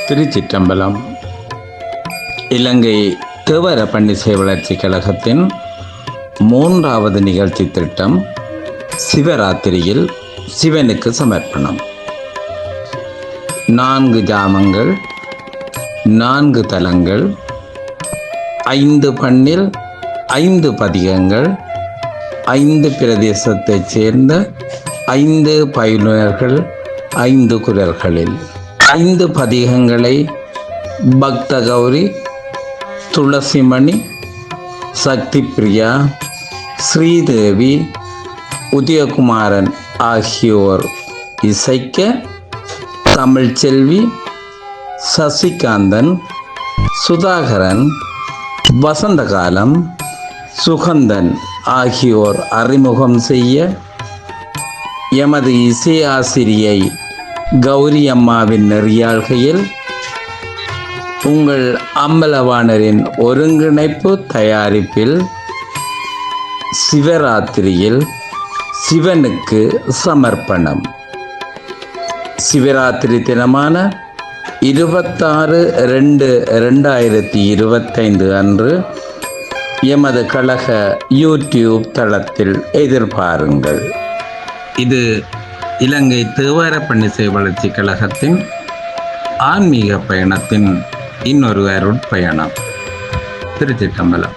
திருச்சிற்றம்பலம். இலங்கை தேவர பன்னிசை வளர்ச்சி கழகத்தின் 3வது நிகழ்ச்சி திட்டம் சிவராத்திரியில் சிவனுக்கு சமர்ப்பணம். 4 ஜாமங்கள், 4 தலங்கள், 5 பண்ணில் 5 பதிகங்கள், 5 பிரதேசத்தைச் சேர்ந்த 5 பயிலுனர்கள், 5 குரல்களில் 5 பதிகங்களை பக்த கௌரி, துளசிமணி, சக்தி பிரியா, ஸ்ரீதேவி, உதயகுமாரன் ஆகியோர் இசைக்க, தமிழ்ச்செல்வி, சசிகாந்தன், சுதாகரன், வசந்தகாலம், சுகந்தன் ஆகியோர் அறிமுகம் செய்ய, எமது இசையாசிரியை கௌரி அம்மாவின் நெறியாள்கையில் உங்கள் அம்பலவாணரின் ஒருங்கிணைப்பு தயாரிப்பில் சிவராத்திரியில் சிவனுக்கு சமர்ப்பணம். சிவராத்திரி தினமான 26/2/2025 அன்று எமது கழக யூடியூப் தளத்தில் எதிர்பாருங்கள். இது இலங்கை தேவார பன்னிசை வளர்ச்சி கழகத்தின் ஆன்மீக பயணத்தின் இன்னொரு அருட்பயணம். திருச்சிற்றம்பலம்.